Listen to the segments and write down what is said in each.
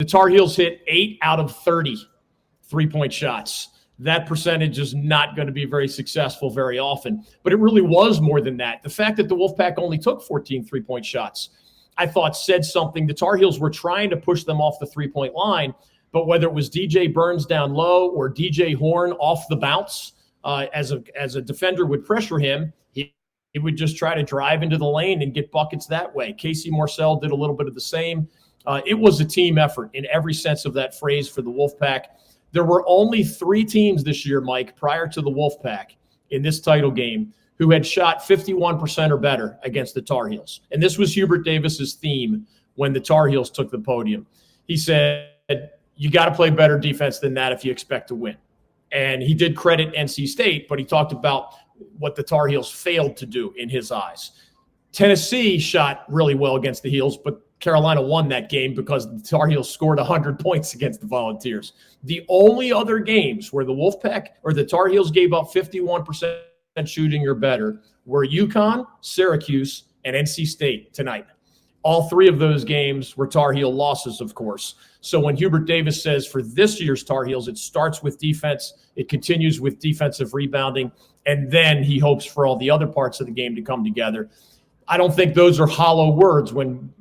Tar Heels hit 8 out of 30 3-point shots. That percentage is not going to be very successful very often, but it really was more than that. The fact that the Wolfpack only took 14 3-point shots, I thought said something. The Tar Heels were trying to push them off the 3-point line, but whether it was DJ Burns down low or DJ Horn off the bounce, as a defender would pressure him, he would just try to drive into the lane and get buckets that way. Casey Marcel did a little bit of the same. It was a team effort in every sense of that phrase for the Wolfpack. There were only 3 teams this year, Mike, prior to the Wolfpack in this title game who had shot 51% or better against the Tar Heels. And this was Hubert Davis's theme when the Tar Heels took the podium. He said, you got to play better defense than that if you expect to win. And he did credit NC State, but he talked about what the Tar Heels failed to do in his eyes. Tennessee shot really well against the Heels, but Carolina won that game because the Tar Heels scored 100 points against the Volunteers. The only other games where the Wolfpack or the Tar Heels gave up 51% shooting or better were UConn, Syracuse, and NC State tonight. All 3 of those games were Tar Heel losses, of course. So when Hubert Davis says for this year's Tar Heels, it starts with defense, it continues with defensive rebounding, and then he hopes for all the other parts of the game to come together. I don't think those are hollow words when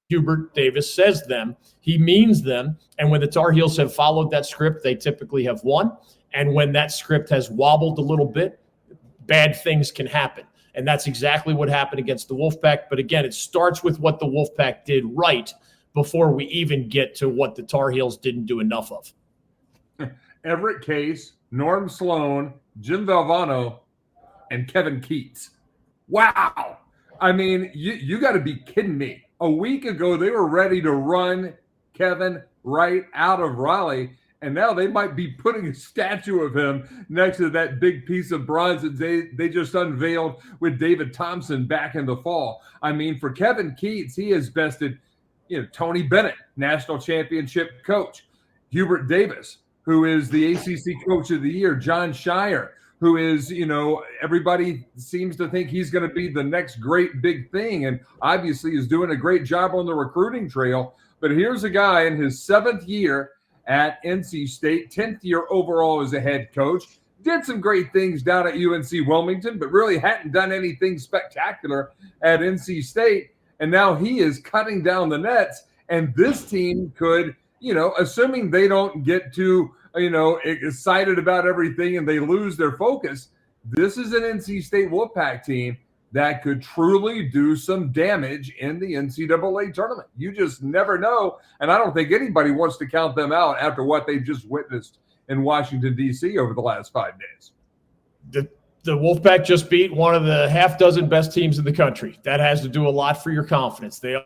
Hubert Davis says them. He means them. And when the Tar Heels have followed that script, they typically have won. And when that script has wobbled a little bit, bad things can happen. And that's exactly what happened against the Wolfpack. But again, it starts with what the Wolfpack did right before we even get to what the Tar Heels didn't do enough of. Everett Case, Norm Sloan, Jim Valvano, and Kevin Keats. Wow. I mean, you got to be kidding me. A week ago, they were ready to run Kevin right out of Raleigh, and now they might be putting a statue of him next to that big piece of bronze that they just unveiled with David Thompson back in the fall. I mean, for Kevin Keats, he has bested, Tony Bennett, national championship coach, Hubert Davis, who is the ACC Coach of the Year, John Shire, who is, everybody seems to think he's going to be the next great big thing, and obviously is doing a great job on the recruiting trail. But here's a guy in his 7th year at NC State, 10th year overall as a head coach, did some great things down at UNC Wilmington, but really hadn't done anything spectacular at NC State. And now he is cutting down the nets, and this team could, assuming they don't get too excited about everything and they lose their focus, this is an NC State Wolfpack team that could truly do some damage in the NCAA tournament. You just never know, and I don't think anybody wants to count them out after what they just witnessed in Washington, D.C. over the last 5 days. The Wolfpack just beat one of the half dozen best teams in the country. That has to do a lot for your confidence. They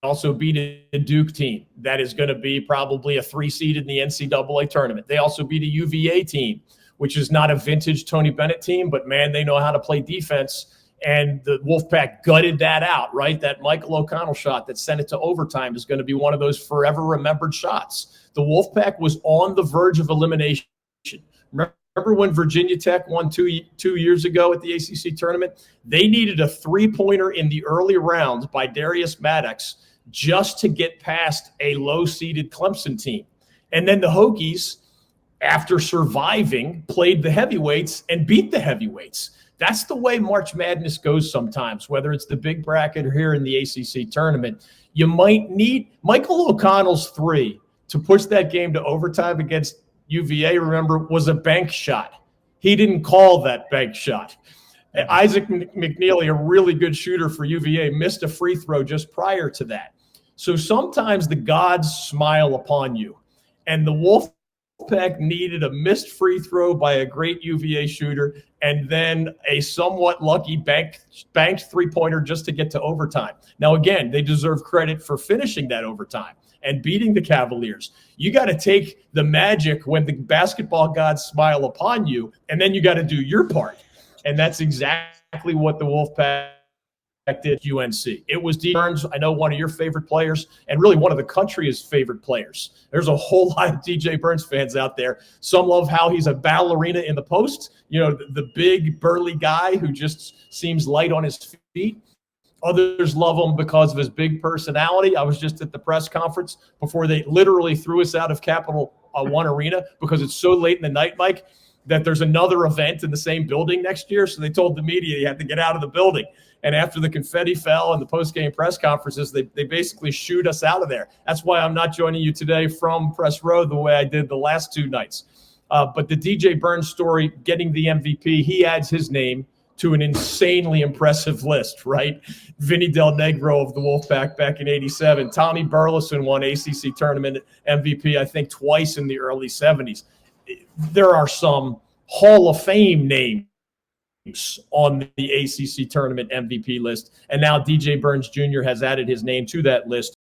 also beat a Duke team that is going to be probably a 3 seed in the NCAA tournament. They also beat a UVA team, which is not a vintage Tony Bennett team, but man, they know how to play defense. And the Wolfpack gutted that out, right? That Michael O'Connell shot that sent it to overtime is going to be one of those forever remembered shots. The Wolfpack was on the verge of elimination. Remember when Virginia Tech won two years ago at the ACC tournament? They needed a 3-pointer in the early rounds by Darius Maddox just to get past a low-seeded Clemson team. And then the Hokies, after surviving, played the heavyweights and beat the heavyweights. That's the way March Madness goes sometimes, whether it's the big bracket or here in the ACC tournament. You might need Michael O'Connell's 3 to push that game to overtime against UVA, remember, was a bank shot. He didn't call that bank shot. Isaac McNeely, a really good shooter for UVA, missed a free throw just prior to that. So sometimes the gods smile upon you. And the Wolfpack needed a missed free throw by a great UVA shooter and then a somewhat lucky banked 3-pointer just to get to overtime. Now, again, they deserve credit for finishing that overtime and beating the Cavaliers. You got to take the magic when the basketball gods smile upon you, and then you got to do your part. And that's exactly what the Wolfpack did at UNC. It was DJ Burns, I know one of your favorite players, and really one of the country's favorite players. There's a whole lot of DJ Burns fans out there. Some love how he's a ballerina in the post, the big burly guy who just seems light on his feet. Others love him because of his big personality. I was just at the press conference before they literally threw us out of Capital One Arena because it's so late in the night, Mike, that there's another event in the same building next year. So they told the media you had to get out of the building. And after the confetti fell and the post-game press conferences, they basically shooed us out of there. That's why I'm not joining you today from Press Row the way I did the last 2 nights. But the DJ Burns story, getting the MVP, he adds his name to an insanely impressive list, right? Vinny Del Negro of the Wolfpack back in '87. Tommy Burleson won ACC tournament MVP, I think, twice in the early '70s. There are some Hall of Fame names on the ACC tournament MVP list. And now DJ Burns Jr. has added his name to that list.